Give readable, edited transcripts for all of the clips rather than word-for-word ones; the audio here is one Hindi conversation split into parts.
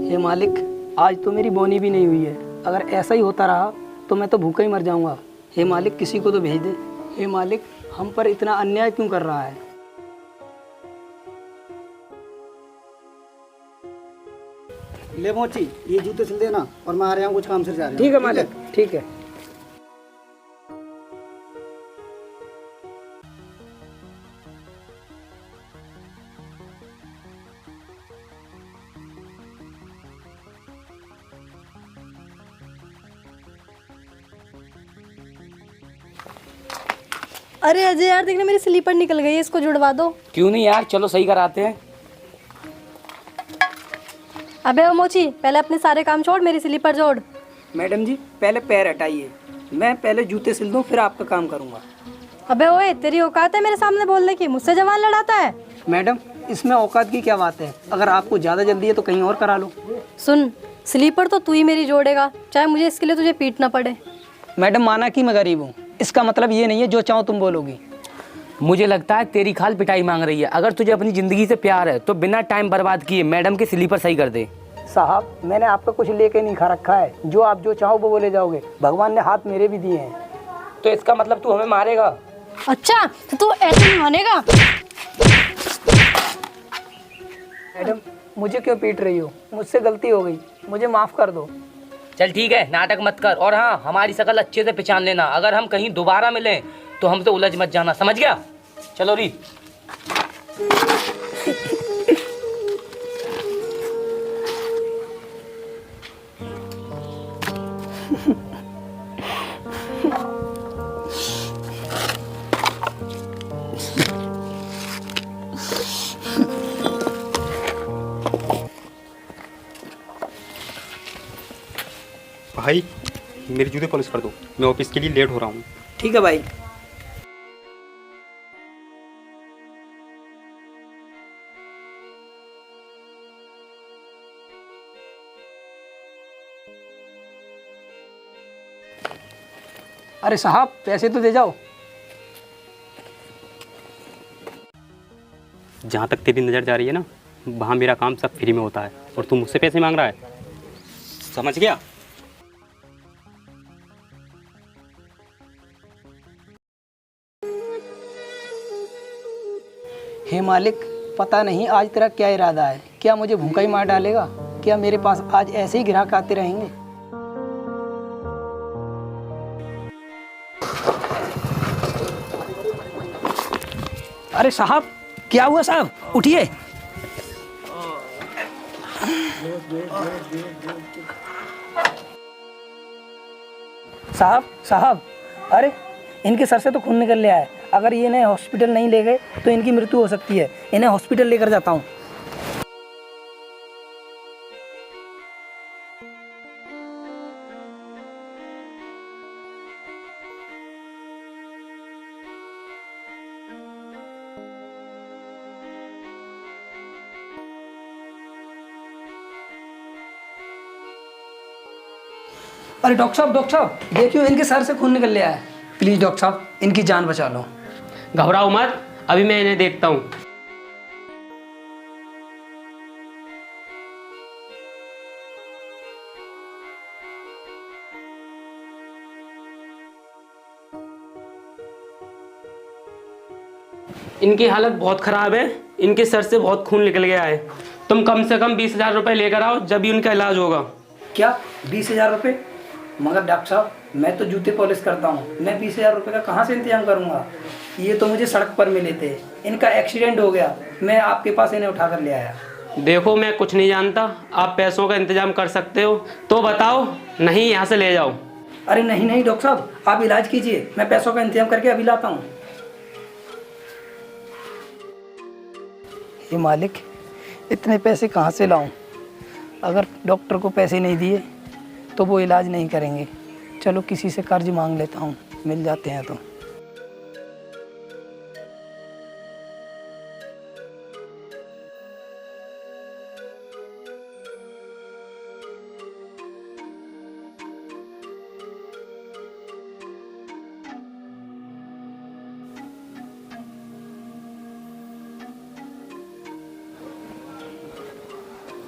हे मालिक, आज तो मेरी बोनी भी नहीं हुई है। अगर ऐसा ही होता रहा तो मैं तो भूखा ही मर जाऊंगा। हे मालिक, किसी को तो भेज दे। हे मालिक, हम पर इतना अन्याय क्यों कर रहा है? ले मोची, ये जूते सिल देना और मैं आ रहा हूँ कुछ काम से जा रहा हूँ। ठीक है मालिक, ठीक है। अरे अजय यार, देखना मेरी स्लीपर निकल गई है, इसको जुड़वा दो। क्यों नहीं यार, चलो सही कराते हैं। अबे ओ मोची, पहले अपने सारे काम छोड़, मेरी स्लीपर जोड़। मैडम जी, पहले पैर हटाइए। मैं पहले जूते सिल दूं, फिर आपका काम करूंगा। अबे ओए, तेरी औकात है मेरे सामने बोलने की? मुझसे जवान लड़ाता है। मैडम, इसमें औकात की क्या बात है? अगर आपको ज़्यादा जल्दी है तो कहीं और करा लो। सुन, स्लीपर तो तू ही मेरी जोड़ेगा, चाहे मुझे इसके लिए तुझे पीटना पड़े। मैडम, माना कि मैं गरीब हूँ, इसका मतलब ये नहीं है जो चाहो तुम बोलोगी। मुझे लगता है तेरी खाल पिटाई मांग रही है। अगर तुझे अपनी जिंदगी से प्यार है तो बिना टाइम बर्बाद किए मैडम के स्लीपर सही कर दे। साहब, मैंने आपका कुछ लेके नहीं खा रखा है। जो आप जो चाहो वो बोले जाओगे। भगवान ने हाथ मेरे भी दिए हैं। तो इसका मतलब तू हमें मारेगा? अच्छा, तो तू ऐसे नहीं मानेगा? मैडम, मुझे क्यों पीट रही हो? मुझसे गलती हो गई, मुझे माफ़ कर दो। चल ठीक है, नाटक मत कर। और हाँ, हमारी शक्ल अच्छे से पहचान लेना। अगर हम कहीं दोबारा मिलें तो हमसे उलझ मत जाना, समझ गया? चलो री। भाई, मेरी जूते पॉलिश कर दो, मैं ऑफिस के लिए लेट हो रहा हूँ। ठीक है भाई। अरे साहब, पैसे तो दे जाओ। जहाँ तक तेरी नज़र जा रही है ना, वहाँ मेरा काम सब फ्री में होता है और तू मुझसे पैसे मांग रहा है, समझ गया? हे मालिक, पता नहीं आज तेरा क्या इरादा है। क्या मुझे भूखा ही मार डालेगा? क्या मेरे पास आज ऐसे ही ग्राहक आते रहेंगे? अरे साहब, क्या हुआ साहब? उठिए। साहब साहब, अरे इनके सर से तो खून निकल रहा है। अगर ये इन्हें हॉस्पिटल नहीं ले गए तो इनकी मृत्यु हो सकती है। इन्हें हॉस्पिटल लेकर जाता हूँ। अरे डॉक्टर साहब, देखियो इनके सर से खून निकल रहा है। प्लीज़ डॉक्टर साहब, इनकी जान बचा लो। घबराओ मत, अभी मैं इन्हें देखता हूँ। इनकी हालत बहुत ख़राब है, इनके सर से बहुत खून निकल गया है। तुम कम से कम 20,000 रुपये लेकर आओ, जब भी उनका इलाज होगा। क्या 20,000 रुपये? मगर डॉक्टर साहब, मैं तो जूते पॉलिश करता हूँ। मैं 20,000 रुपये का कहाँ से इंतजाम करूँगा? ये तो मुझे सड़क पर मिले थे। इनका एक्सीडेंट हो गया, मैं आपके पास इन्हें उठा कर ले आया। देखो, मैं कुछ नहीं जानता, आप पैसों का इंतजाम कर सकते हो तो बताओ, नहीं यहाँ से ले जाओ। अरे नहीं नहीं डॉक्टर साहब, आप इलाज कीजिए, मैं पैसों का इंतजाम करके अभी लाता हूँ। ये मालिक, इतने पैसे कहाँ से लाऊं? अगर डॉक्टर को पैसे नहीं दिए तो वो इलाज नहीं करेंगे। चलो किसी से कर्ज मांग लेता हूँ, मिल जाते हैं तो।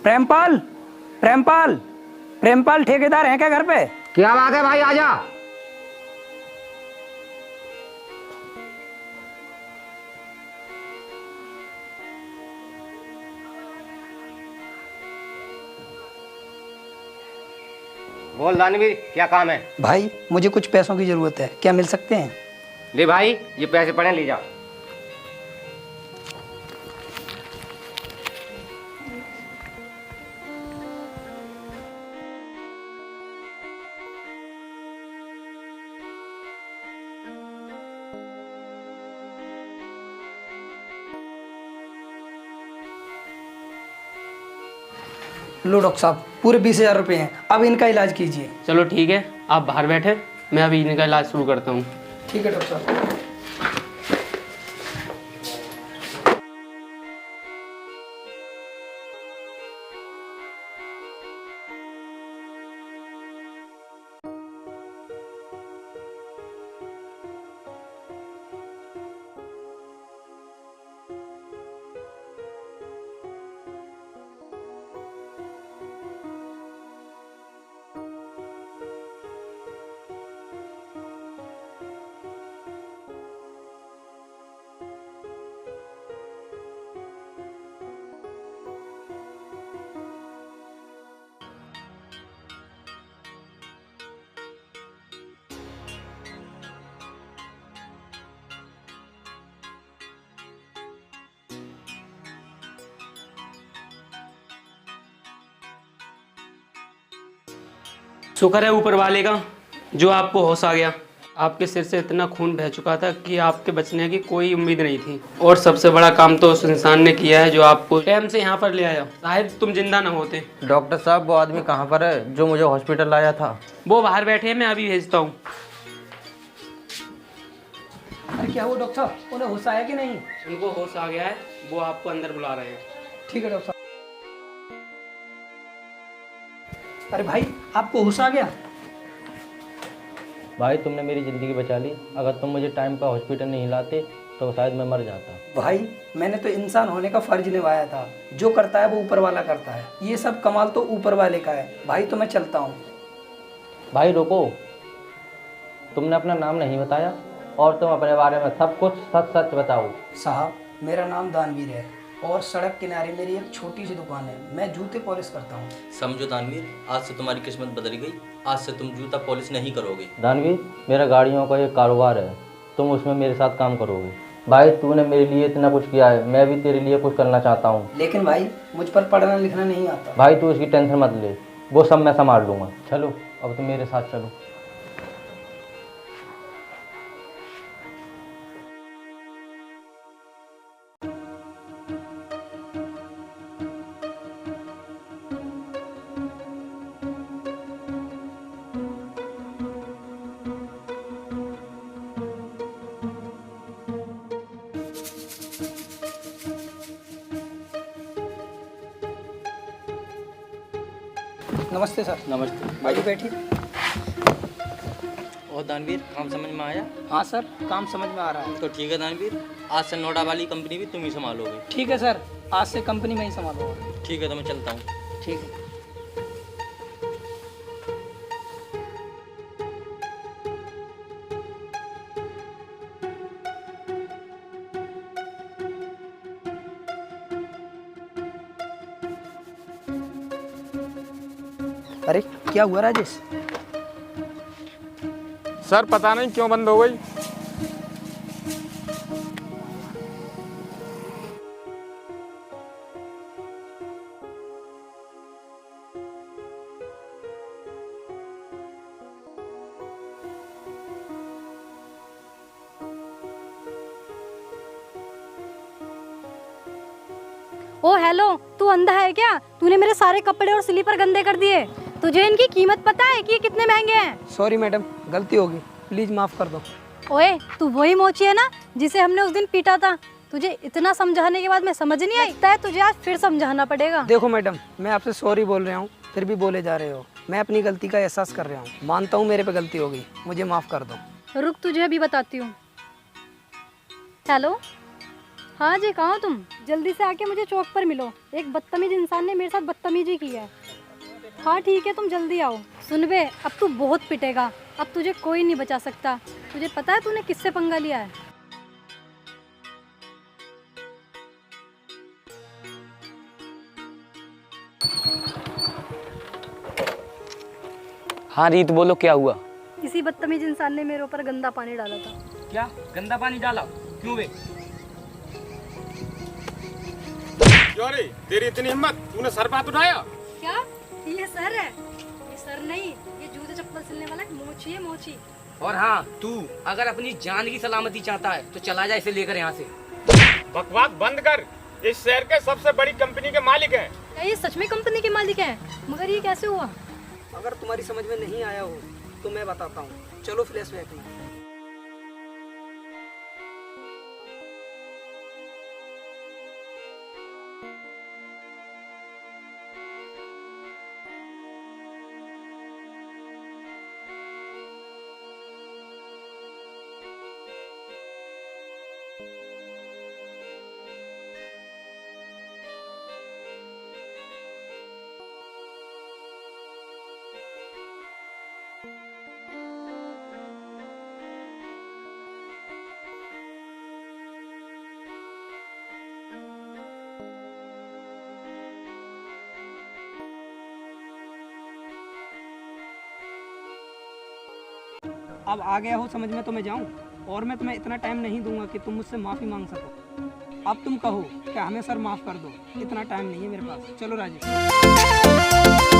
प्रेमपाल, प्रेमपाल, प्रेमपाल ठेकेदार है क्या घर पे? क्या बात है भाई, आजा। बोल दानवीर, क्या काम है? भाई मुझे कुछ पैसों की जरूरत है, क्या मिल सकते हैं? ले भाई, ये पैसे पड़े, ले जा। लो डॉक्टर साहब, पूरे 20,000 रुपये हैं, अब इनका इलाज कीजिए। चलो ठीक है, आप बाहर बैठे, मैं अभी इनका इलाज शुरू करता हूँ। ठीक है डॉक्टर साहब। शुक्र है ऊपर वाले का जो आपको होश आ गया। आपके सिर से इतना खून बह चुका था कि आपके बचने की कोई उम्मीद नहीं थी। और सबसे बड़ा काम तो उस इंसान ने किया है जो आपको टाइम से यहाँ पर ले आया। शायद तुम जिंदा न होते। डॉक्टर साहब, वो आदमी कहाँ पर है जो मुझे हॉस्पिटल लाया था? वो बाहर बैठे हैं, मैं अभी भेजता हूँ। अरे क्या हुआ डॉक्टर साहब, उन्हें होश आया कि नहीं? उनको होश आ गया है, वो आपको अंदर बुला रहे हैं। ठीक है डॉक्टर साहब। अरे भाई, आपको होश आ गया? भाई तुमने मेरी ज़िंदगी बचा ली। अगर तुम मुझे टाइम पर हॉस्पिटल नहीं लाते तो शायद मैं मर जाता। भाई मैंने तो इंसान होने का फर्ज निभाया था। जो करता है वो ऊपर वाला करता है। ये सब कमाल तो ऊपर वाले का है। भाई तो मैं चलता हूँ। भाई रुको, तुमने अपना नाम नहीं बताया और तुम अपने बारे में सब कुछ सच सच बताओ। साहब, मेरा नाम दानवीर है और सड़क किनारे मेरी एक छोटी सी दुकान है। मैं जूते पॉलिश करता हूँ। समझो दानवीर, आज से तुम्हारी किस्मत बदल गई। आज से तुम जूता पॉलिश नहीं करोगे। दानवीर, मेरा गाड़ियों का एक कारोबार है, तुम उसमें मेरे साथ काम करोगे। भाई तूने मेरे लिए इतना कुछ किया है, मैं भी तेरे लिए कुछ करना चाहता हूँ। लेकिन भाई मुझ पर पढ़ना लिखना नहीं आता। भाई तू इसकी टेंशन मत ले, वो सब मैं संभाल लूँगा। चलो अब तुम मेरे साथ चलो। नमस्ते सर। नमस्ते। भाई बैठिए। और दानवीर, काम समझ में आया? हाँ सर, काम समझ में आ रहा है। तो ठीक है दानवीर, आज से नोएडा वाली कंपनी भी तुम ही संभालोगे। ठीक है सर, आज से कंपनी में ही संभालूंगा। ठीक है, तो मैं चलता हूँ। ठीक है। अरे क्या हुआ राजेश? सर पता नहीं क्यों बंद हो गई। ओ हेलो, तू अंधा है क्या? तूने मेरे सारे कपड़े और स्लीपर गंदे कर दिए। तुझे इनकी कीमत पता है कि ये कितने महंगे हैं? सॉरी मैडम, गलती होगी, प्लीज माफ कर दो। ओए, तू वही मोची है ना जिसे हमने उस दिन पीटा था? तुझे इतना समझाने के बाद मैं समझ नहीं आई। लगता है तुझे आज फिर समझाना पड़ेगा। देखो मैडम, मैं आपसे सॉरी बोल रहा हूँ, फिर भी बोले जा रहे हो। मैं अपनी गलती का एहसास कर रहा हूँ, मानता हूँ मेरे पे गलती हो गई, मुझे माफ कर दो। रुक, तुझे अभी बताती हूँ। हेलो, हाँ जी, कहाँ हो तुम? जल्दी से आके मुझे चौक पर मिलो। एक बदतमीज इंसान ने मेरे साथ बदतमीजी की है। हाँ ठीक है, तुम जल्दी आओ। सुन बे, अब तू बहुत पिटेगा, अब तुझे कोई नहीं बचा सकता। तुझे पता है तूने किससे पंगा लिया है? हाँ रीत, बोलो क्या हुआ? किसी बदतमीज इंसान ने मेरे ऊपर गंदा पानी डाला था। क्या गंदा पानी डाला? क्यों बे? क्यों रे, तेरी इतनी हिम्मत, तूने सर बात उठाया? क्या ये सर है? ये सर नहीं, ये जूते चप्पल सिलने वाला एक मोची है, मोची। और हाँ, तू अगर अपनी जान की सलामती चाहता है तो चला जा इसे लेकर यहाँ से। बकवास बंद कर, इस शहर के सबसे बड़ी कंपनी के मालिक हैं। क्या ये सच में कंपनी के मालिक हैं? मगर ये कैसे हुआ? अगर तुम्हारी समझ में नहीं आया हो तो मैं बताता हूँ, चलो फ्लैशबैक में। अब आ गया हो समझ में तो मैं जाऊं, और मैं तुम्हें इतना टाइम नहीं दूंगा कि तुम मुझसे माफ़ी मांग सको। अब तुम कहो कि हमें सर माफ़ कर दो, इतना टाइम नहीं है मेरे पास। चलो राजेश।